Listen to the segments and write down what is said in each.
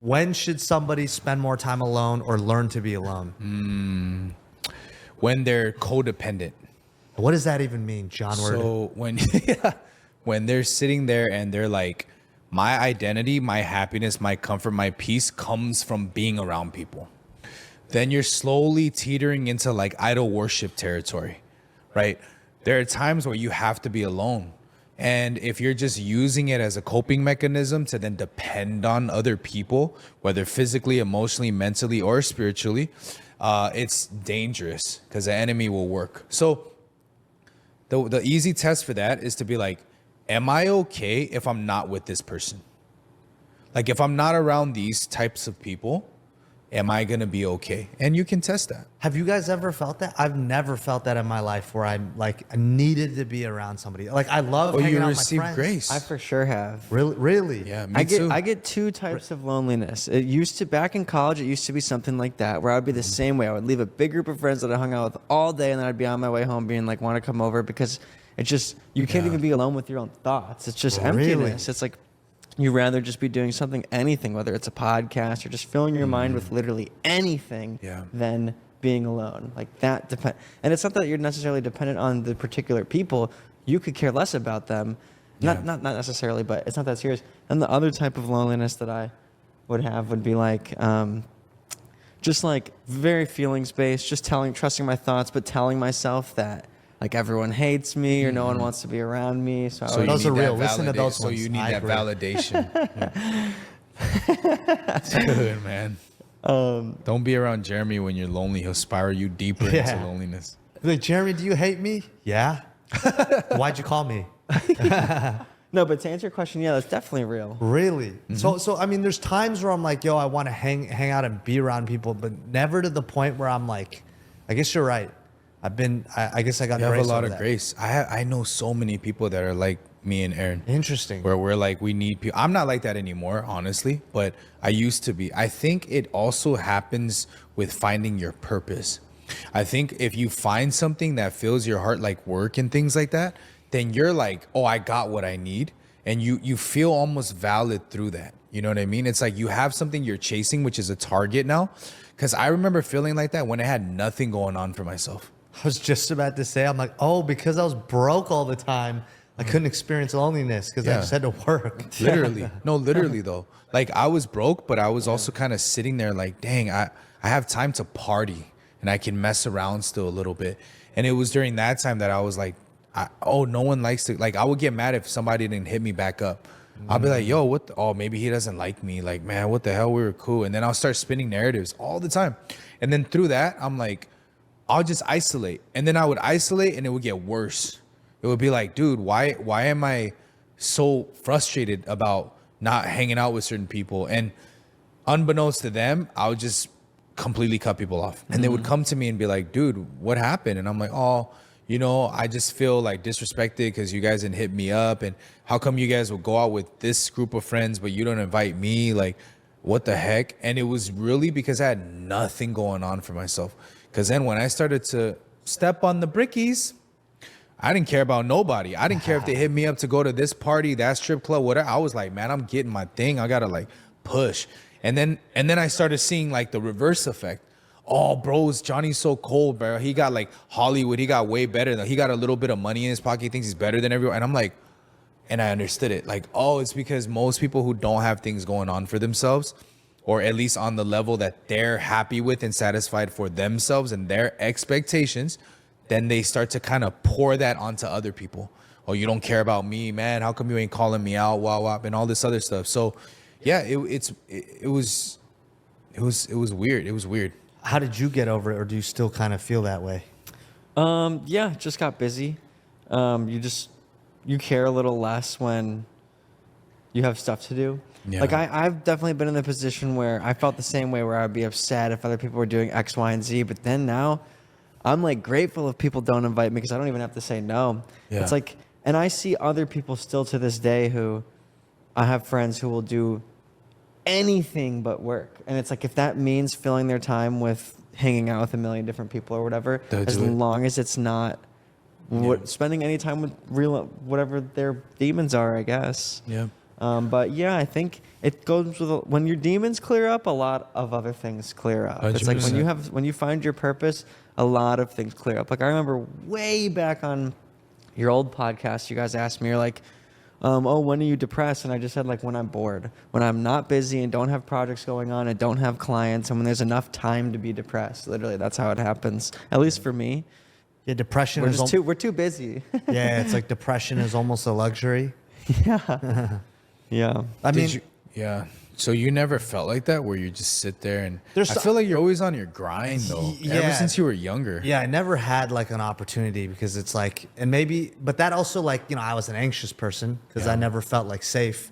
When should somebody spend more time alone or learn to be alone? When they're codependent. What does that even mean, John Word? So when they're sitting there and they're like, my identity, my happiness, my comfort, my peace comes from being around people, then you're slowly teetering into like idol worship territory, right? There are times where you have to be alone. And if you're just using it as a coping mechanism to then depend on other people, whether physically, emotionally, mentally, or spiritually, it's dangerous because the enemy will work. So the easy test for that is to be like, am I okay if I'm not with this person? Like if I'm not around these types of people, am I going to be okay? And you can test that. Have you guys ever felt that? I've never felt that in my life where I'm like, I needed to be around somebody. Like I love hanging out with my friends. Grace. I for sure have. Really? Yeah, me too. I get two types of loneliness. It used to, back in college, it used to be something like that, where I would be the same way. I would leave a big group of friends that I hung out with all day, and then I'd be on my way home being like, want to come over? Because it's just, you can't even be alone with your own thoughts. It's just emptiness. It's like, you'd rather just be doing something, anything, whether it's a podcast or just filling your mind with literally anything than being alone. Like that depend. And it's not that you're necessarily dependent on the particular people. You could care less about them. Not necessarily, but it's not that serious. And the other type of loneliness that I would have would be like, just like very feelings based, just trusting my thoughts, but telling myself that like everyone hates me or no one wants to be around me. So those are real. Listen to those So ones. you need I that agree. validation. That's good, man. Don't be around Jeremy when you're lonely. He'll spiral you deeper into loneliness. Like, Jeremy, do you hate me? Yeah. Why'd you call me? No, but to answer your question, yeah, that's definitely real. Really? So I mean, there's times where I'm like, yo, I want to hang out and be around people, but never to the point where I'm like, I guess you're right. I guess I got You have grace a lot over of that. grace. I know so many people that are like me and Aaron. Interesting. Where we're like, we need people. I'm not like that anymore, honestly, but I used to be. I think it also happens with finding your purpose. I think if you find something that fills your heart, like work and things like that, then you're like, oh, I got what I need. And you feel almost valid through that. You know what I mean? It's like you have something you're chasing, which is a target now. Because I remember feeling like that when I had nothing going on for myself. I was just about to say, I'm like, oh, because I was broke all the time, I couldn't experience loneliness because I just had to work. Literally. No, literally though. Like I was broke, but I was also kind of sitting there like, dang, I have time to party and I can mess around still a little bit. And it was during that time that I was like, no one likes to, like, I would get mad if somebody didn't hit me back up. I'll be like, yo, maybe he doesn't like me. Like, man, what the hell? We were cool. And then I'll start spinning narratives all the time. And then through that, I'm like, I'll just isolate. And then I would isolate and it would get worse. It would be like, dude, why am I so frustrated about not hanging out with certain people? And unbeknownst to them, I would just completely cut people off. And they would come to me and be like, dude, what happened? And I'm like, oh, I just feel like disrespected because you guys didn't hit me up. And how come you guys will go out with this group of friends, but you don't invite me? Like, what the heck? And it was really because I had nothing going on for myself. Because then when I started to step on the brickies, I didn't care about nobody. I didn't care if they hit me up to go to this party, that strip club, whatever. I was like, man, I'm getting my thing. I got to like push. And then I started seeing like the reverse effect. Oh, bros, Johnny's so cold, bro. He got like Hollywood. He got way better. He got a little bit of money in his pocket. He thinks he's better than everyone. And I'm like, and I understood it. Like, oh, it's because most people who don't have things going on for themselves, or at least on the level that they're happy with and satisfied for themselves and their expectations, then they start to kind of pour that onto other people. Oh, you don't care about me, man. How come you ain't calling me out, and all this other stuff. So, yeah, it was weird. It was weird. How did you get over it, or do you still kind of feel that way? Yeah, just got busy. You care a little less when you have stuff to do. Yeah. Like I've definitely been in the position where I felt the same way, where I'd be upset if other people were doing X, Y, and Z. But then now I'm like grateful if people don't invite me because I don't even have to say no. Yeah. It's like, and I see other people still to this day who I have friends who will do anything but work. And it's like, if that means filling their time with hanging out with a million different people or whatever, as long as it's not spending any time with whatever their demons are, I guess. Yeah. But yeah, I think it goes with when your demons clear up, a lot of other things clear up. It's like 100%. when you find your purpose, a lot of things clear up. Like I remember way back on your old podcast, you guys asked me, you're like, oh, when are you depressed? And I just said, like, when I'm bored, when I'm not busy and don't have projects going on and don't have clients, and when there's enough time to be depressed. Literally, that's how it happens. At least for me. Yeah, depression We're is just we're too busy. yeah, it's like depression is almost a luxury. Yeah. Yeah. I mean, Yeah. So you never felt like that, where you just sit there and There's I so- feel like you're always on your grind though. Yeah. Ever since you were younger. yeah, I never had like an opportunity because it's like, and maybe, but that also like, you know, I was an anxious person because I never felt like safe.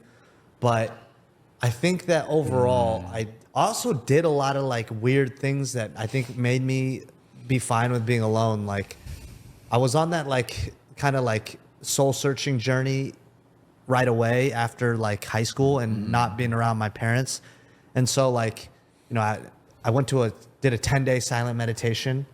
But I think that overall, I also did a lot of like weird things that I think made me be fine with being alone. Like I was on that like kind of like soul searching journey right away after like high school and not being around my parents. And so like, you know, I went to did a 10-day silent meditation.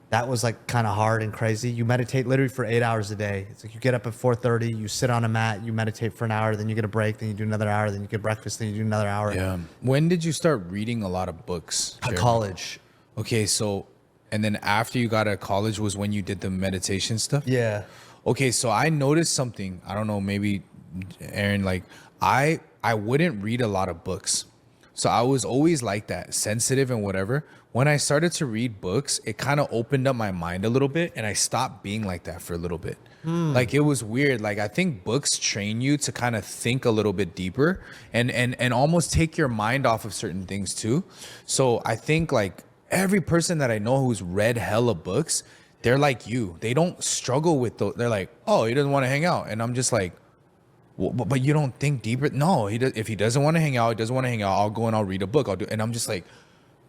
That was like kind of hard and crazy. You meditate literally for 8 hours a day. It's like you get up at 4:30, you sit on a mat, you meditate for an hour, then you get a break, then you do another hour, then you get breakfast, then you do another hour. Yeah. When did you start reading a lot of books? Jeremy? College. Okay, so and then after you got out of college was when you did the meditation stuff? Yeah. Okay, so I noticed something. I don't know, maybe Aaron, like I wouldn't read a lot of books. So I was always like that, sensitive and whatever. When I started to read books, it kind of opened up my mind a little bit and I stopped being like that for a little bit. Like it was weird. Like I think books train you to kind of think a little bit deeper and almost take your mind off of certain things too. So I think like every person that I know who's read hella books, they're like you. They don't struggle with those. They're like, oh, he doesn't want to hang out. And I'm just like, well, but you don't think deeper. No, he does. If he doesn't want to hang out, he doesn't want to hang out. I'll go and I'll read a book. I'll do. And I'm just like,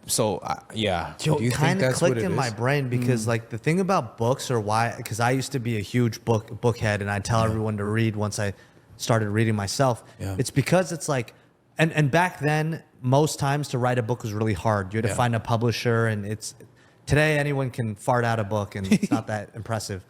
so yeah. Yo, Do you kind think of that's what clicked it in my is? brain because like the thing about books or why, because I used to be a huge bookhead and I tell everyone to read once I started reading myself. Yeah. It's because it's like, and back then most times to write a book was really hard. You had to find a publisher and today anyone can fart out a book and it's not that impressive.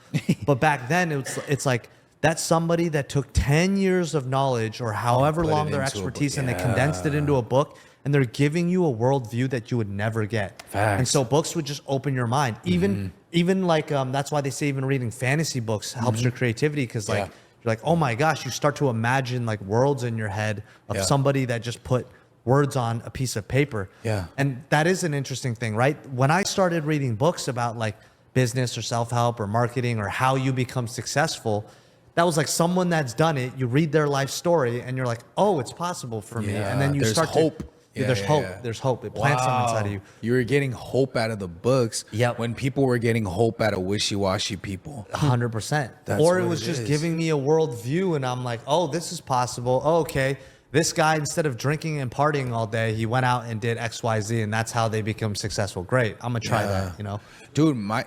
But back then it's like that's somebody that took 10 years of knowledge or however put it long their into a book. expertise and they condensed it into a book and they're giving you a worldview that you would never get. Facts. And so books would just open your mind. Even like that's why they say even reading fantasy books helps your creativity because like Yeah. you're like, oh my gosh, you start to imagine like worlds in your head of Yeah. somebody that just put words on a piece of paper. Yeah. And that is an interesting thing, right? When I started reading books about like business or self-help or marketing or how you become successful, that was like someone that's done it. You read their life story and you're like, oh, it's possible for me. And then you there's start hope. to, there's hope. There's hope. It plants something inside of you. You were getting hope out of the books. Yep. When people were getting hope out of wishy-washy people. 100%. That's Or it what was it just is. giving me a worldview, and I'm like, oh, this is possible. Oh, okay. This guy, instead of drinking and partying all day, he went out and did X, Y, Z, and that's how they become successful. Great. I'm going to try that, you know? Dude, my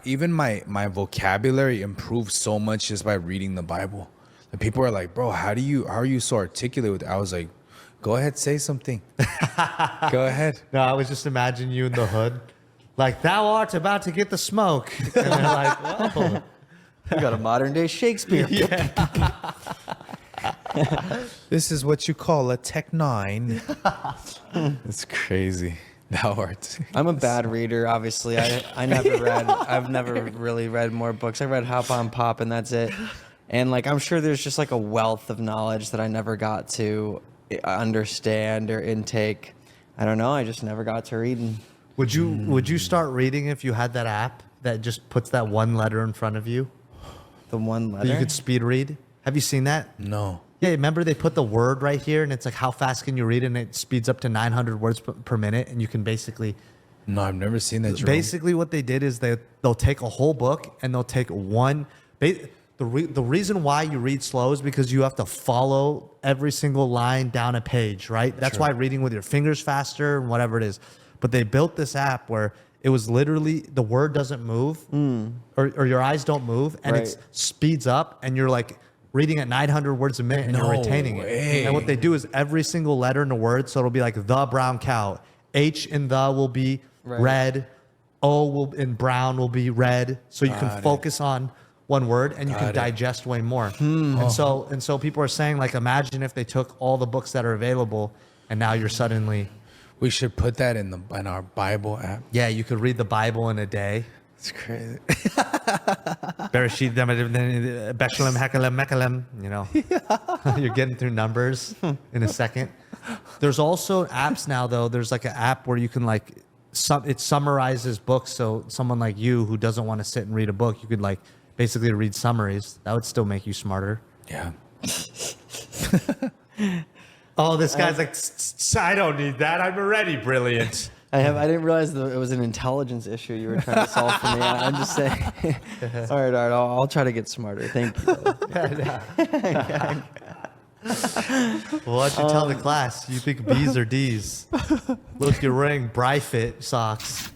vocabulary improved so much just by reading the Bible. And people are like, bro, how are you so articulate with it? I was like, go ahead, say something. Go ahead. No, I was just imagining you in the hood. Like, thou art about to get the smoke. And they're like, whoa. We got a modern day Shakespeare. This is what you call a Tech 9. It's crazy. Thou art. I'm a bad reader, obviously. I've never really read more books. I read Hop on Pop and that's it. And like I'm sure there's just like a wealth of knowledge that I never got to understand or intake. I don't know. I just never got to reading. Would you start reading if you had that app that just puts that one letter in front of you? The one That you letter. could speed read? Have you seen that? No. Yeah, remember they put the word right here and it's like how fast can you read and it speeds up to 900 words per minute and you can basically No, I've never seen that. Jerome. basically what they did is they'll take a whole book and they'll take one the reason why you read slow is because you have to follow every single line down a page, right? That's why reading with your fingers faster and whatever it is. But they built this app where it was literally the word doesn't move or your eyes don't move and Right. it speeds up and you're like reading at 900 words a minute and No you're retaining way. it. And what they do is every single letter in the word, so it'll be like the brown cow. H in the will be Right. red. O will in brown will be red. So you Got can it. focus on one word, and you can Got it. digest way more. And so people are saying, like, imagine if they took all the books that are available, and now you're suddenly, We should put that in our Bible app. yeah, you could read the Bible in a day. It's crazy. Bereshit, Beshalem, Hekalem, Mekalem, you know. You're getting through numbers in a second. There's also apps now, though. There's like an app where you can like, it summarizes books. So someone like you who doesn't want to sit and read a book, you could like basically read summaries. That would still make you smarter. Yeah. Oh, this guy's like, I don't need that. I'm already brilliant. I didn't realize that it was an intelligence issue you were trying to solve for me. I'm just saying. All right. I'll try to get smarter. Thank you. Well, why don't you tell the class? You think B's or D's? Look, your ring, Bryfit socks.